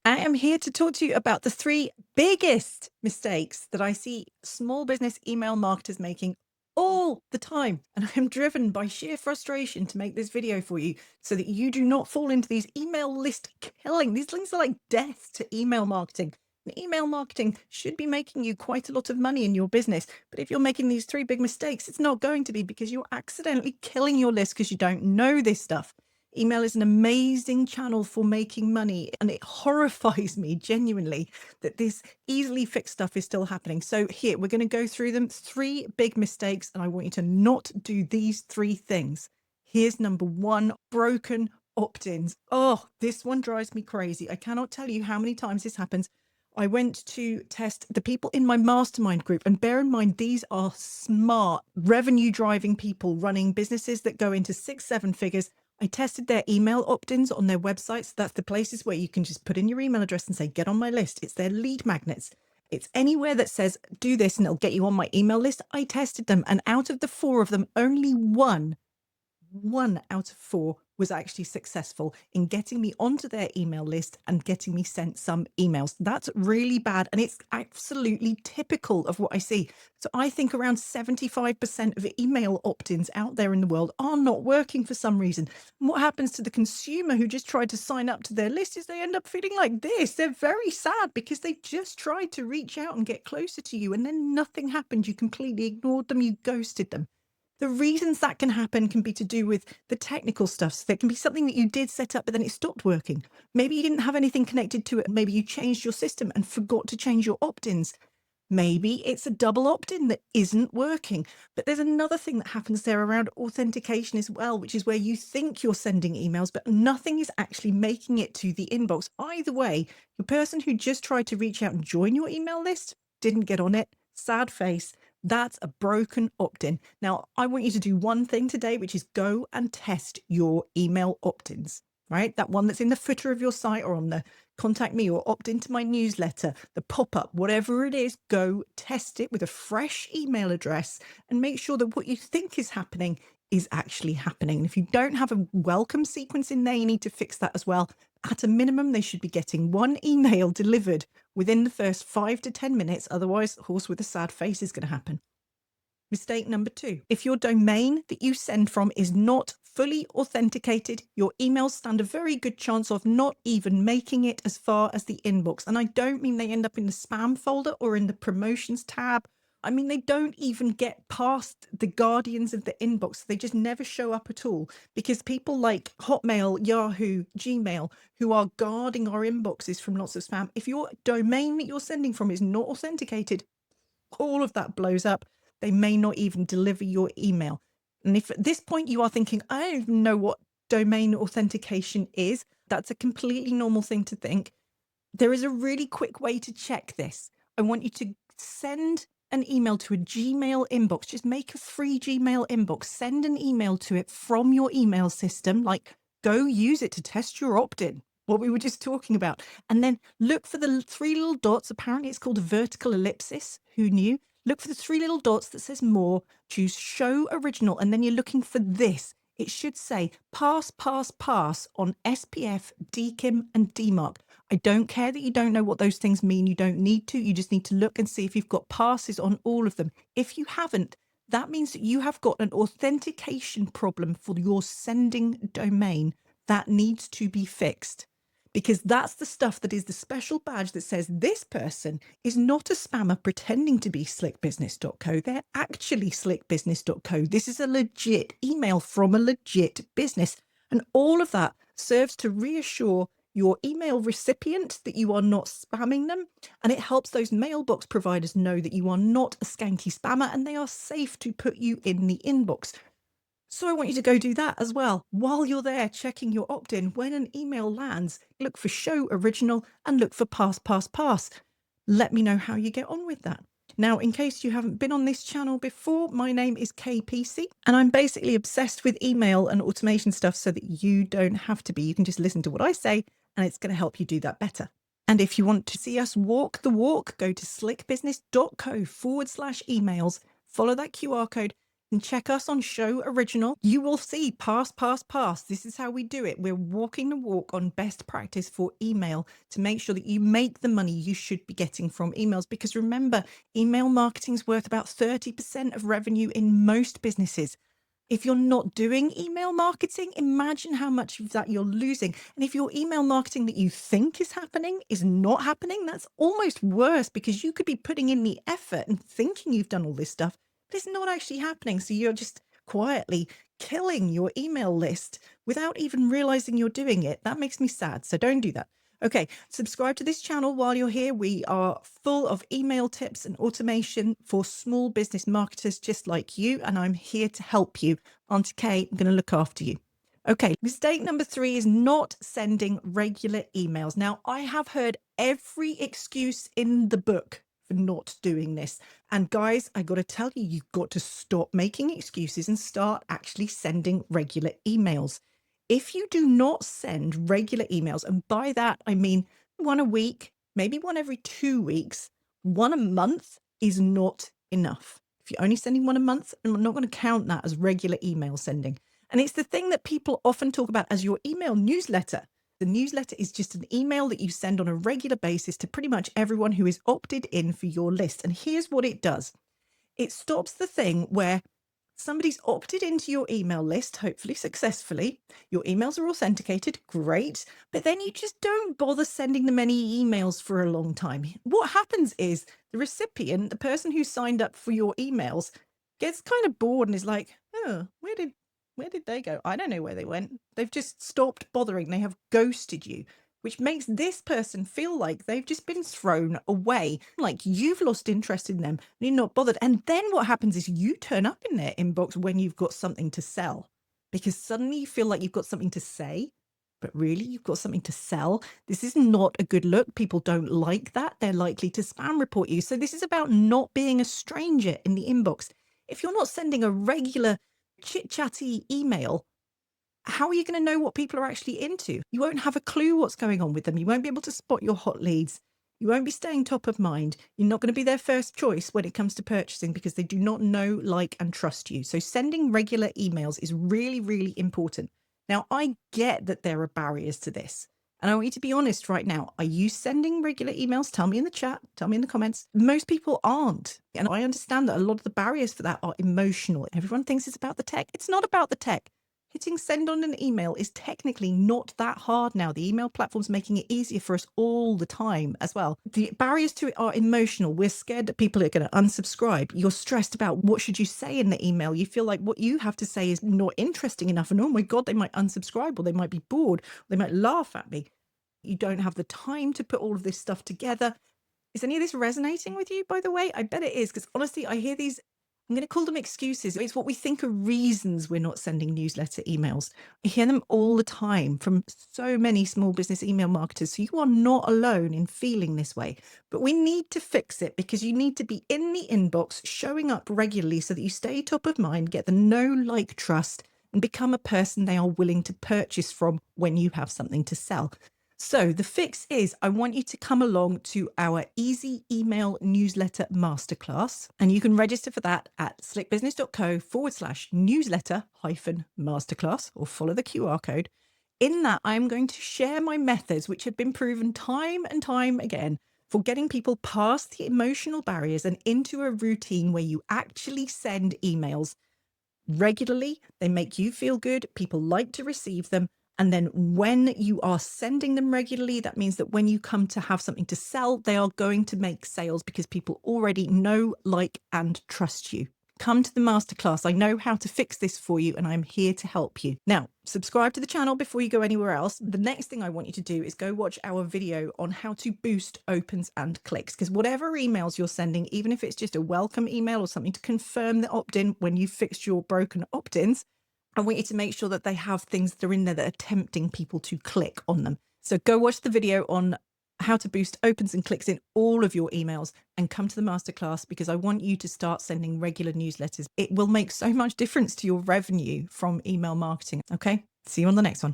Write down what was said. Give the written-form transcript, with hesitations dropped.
I am here to talk to you about the three biggest mistakes that I see small business email marketers making all the time. And I am driven by sheer frustration to make this video for you so that you do not fall into these email list killing. These things are like death to email marketing. And email marketing should be making you quite a lot of money in your business. But if you're making these three big mistakes, it's not going to be, because you're accidentally killing your list because you don't know this stuff. Email is an amazing channel for making money, and it horrifies me genuinely that this easily fixed stuff is still happening. So here, we're going to go through them. Three big mistakes, and I want you to not do these three things. Here's number one: broken opt-ins. Oh, this one drives me crazy. I cannot tell you how many times this happens. I went to test the people in my mastermind group, and bear in mind, these are smart, revenue driving people running businesses that go into 6-7 figures. I tested their email opt-ins on their websites. That's the places where you can just put in your email address and say, get on my list. It's their lead magnets. It's anywhere that says, do this and it'll get you on my email list. I tested them, and out of the four of them, only one out of four was actually successful in getting me onto their email list and getting me sent some emails. That's really bad. And it's absolutely typical of what I see. So I think around 75% of email opt-ins out there in the world are not working for some reason. And what happens to the consumer who just tried to sign up to their list is they end up feeling like this. They're very sad because they just tried to reach out and get closer to you, and then nothing happened. You completely ignored them. You ghosted them. The reasons that can happen can be to do with the technical stuff. So there can be something that you did set up, but then it stopped working. Maybe you didn't have anything connected to it. Maybe you changed your system and forgot to change your opt-ins. Maybe it's a double opt-in that isn't working. But there's another thing that happens there around authentication as well, which is where you think you're sending emails, but nothing is actually making it to the inbox. Either way, the person who just tried to reach out and join your email list didn't get on it. Sad face. That's a broken opt-in. Now, I want you to do one thing today, which is go and test your email opt-ins, right? That one that's in the footer of your site or on the contact me or opt into my newsletter, the pop-up, whatever it is, go test it with a fresh email address and make sure that what you think is happening is actually happening. And if you don't have a welcome sequence in there, you need to fix that as well. At a minimum, they should be getting one email delivered within the first 5 to 10 minutes. Otherwise, horse with a sad face is going to happen. Mistake number two: if your domain that you send from is not fully authenticated, your emails stand a very good chance of not even making it as far as the inbox. And I don't mean they end up in the spam folder or in the promotions tab. I mean, they don't even get past the guardians of the inbox. They just never show up at all, because people like Hotmail, Yahoo, Gmail, who are guarding our inboxes from lots of spam, if your domain that you're sending from is not authenticated, all of that blows up. They may not even deliver your email. And if at this point you are thinking, I don't even know what domain authentication is, that's a completely normal thing to think. There is a really quick way to check this. I want you to send an email to a Gmail inbox. Just make a free Gmail inbox. Send an email to it from your email system. Like, go use it to test your opt-in, what we were just talking about. And then look for the three little dots. Apparently it's called a vertical ellipsis. Who knew? Look for the three little dots that says more. Choose show original. And then you're looking for this. It should say pass on SPF, DKIM, and DMARC. I don't care that you don't know what those things mean. You don't need to. You just need to look and see if you've got passes on all of them. If you haven't, that means that you have got an authentication problem for your sending domain that needs to be fixed. Because that's the stuff that is the special badge that says this person is not a spammer pretending to be slickbusiness.co. They're actually slickbusiness.co. This is a legit email from a legit business. And all of that serves to reassure your email recipient that you are not spamming them. And it helps those mailbox providers know that you are not a skanky spammer and they are safe to put you in the inbox. So I want you to go do that as well. While you're there checking your opt-in, when an email lands, look for show original and look for pass. Let me know how you get on with that. Now, in case you haven't been on this channel before, my name is Kay Peacey, and I'm basically obsessed with email and automation stuff so that you don't have to be. You can just listen to what I say, and it's going to help you do that better. And if you want to see us walk the walk, go to slickbusiness.co/emails, follow that QR code, And check us on Show Original. You will see pass, pass, pass. This is how we do it. We're walking the walk on best practice for email to make sure that you make the money you should be getting from emails. Because remember, email marketing is worth about 30% of revenue in most businesses. If you're not doing email marketing, imagine how much of that you're losing. And if your email marketing that you think is happening is not happening, that's almost worse, because you could be putting in the effort and thinking you've done all this stuff, but it's not actually happening. So you're just quietly killing your email list without even realizing you're doing it. That makes me sad. So don't do that. Okay, subscribe to this channel while you're here. We are full of email tips and automation for small business marketers just like you, and I'm here to help you. Auntie Kay, I'm going to look after you. Okay, mistake number 3 is not sending regular emails. Now, I have heard every excuse in the book for not doing this. And guys, I got to tell you, you've got to stop making excuses and start actually sending regular emails. If you do not send regular emails, and by that, I mean one a week, maybe one every 2 weeks, one a month is not enough. If you're only sending one a month, I'm not going to count that as regular email sending. And it's the thing that people often talk about as your email newsletter. The newsletter is just an email that you send on a regular basis to pretty much everyone who is opted in for your list. And here's what it does. It stops the thing where somebody's opted into your email list, hopefully successfully. Your emails are authenticated, great. But then you just don't bother sending them any emails for a long time. What happens is the recipient, the person who signed up for your emails, gets kind of bored and is like, oh, where did they go? I don't know where they went. They've just stopped bothering. They have ghosted you, which makes this person feel like they've just been thrown away, like you've lost interest in them and you're not bothered. And then what happens is you turn up in their inbox when you've got something to sell, because suddenly you feel like you've got something to say, but really you've got something to sell. This is not a good look. People don't like that. They're likely to spam report you. So this is about not being a stranger in the inbox. If you're not sending a regular chit-chatty email, how are you going to know what people are actually into? You won't have a clue what's going on with them. You won't be able to spot your hot leads. You won't be staying top of mind. You're not going to be their first choice when it comes to purchasing, because they do not know, like, and trust you. So sending regular emails is really, really important. Now, I get that there are barriers to this. And I want you to be honest right now. Are you sending regular emails? Tell me in the chat. Tell me in the comments. Most people aren't. And I understand that a lot of the barriers for that are emotional. Everyone thinks it's about the tech. It's not about the tech. Hitting send on an email is technically not that hard now. The email platform's making it easier for us all the time as well. The barriers to it are emotional. We're scared that people are going to unsubscribe. You're stressed about what should you say in the email. You feel like what you have to say is not interesting enough. And oh my God, they might unsubscribe, or they might be bored. Or they might laugh at me. You don't have the time to put all of this stuff together. Is any of this resonating with you, by the way? I bet it is, because honestly, I hear these, I'm going to call them excuses. It's what we think are reasons we're not sending newsletter emails. I hear them all the time from so many small business email marketers. So you are not alone in feeling this way. But we need to fix it, because you need to be in the inbox, showing up regularly so that you stay top of mind, get the know, like, trust, and become a person they are willing to purchase from when you have something to sell. So the fix is, I want you to come along to our easy email newsletter masterclass, and you can register for that at slickbusiness.co/newsletter-masterclass, or follow the QR code. In that, I'm going to share my methods, which have been proven time and time again, for getting people past the emotional barriers and into a routine where you actually send emails regularly. They make you feel good. People like to receive them. And then when you are sending them regularly, that means that when you come to have something to sell, they are going to make sales, because people already know, like, and trust you. Come to the masterclass. I know how to fix this for you, and I'm here to help you. Now, subscribe to the channel before you go anywhere else. The next thing I want you to do is go watch our video on how to boost opens and clicks, because whatever emails you're sending, even if it's just a welcome email or something to confirm the opt-in when you've fixed your broken opt-ins, I want you to make sure that they have things that are in there that are tempting people to click on them. So go watch the video on how to boost opens and clicks in all of your emails, and come to the masterclass, because I want you to start sending regular newsletters. It will make so much difference to your revenue from email marketing. Okay, see you on the next one.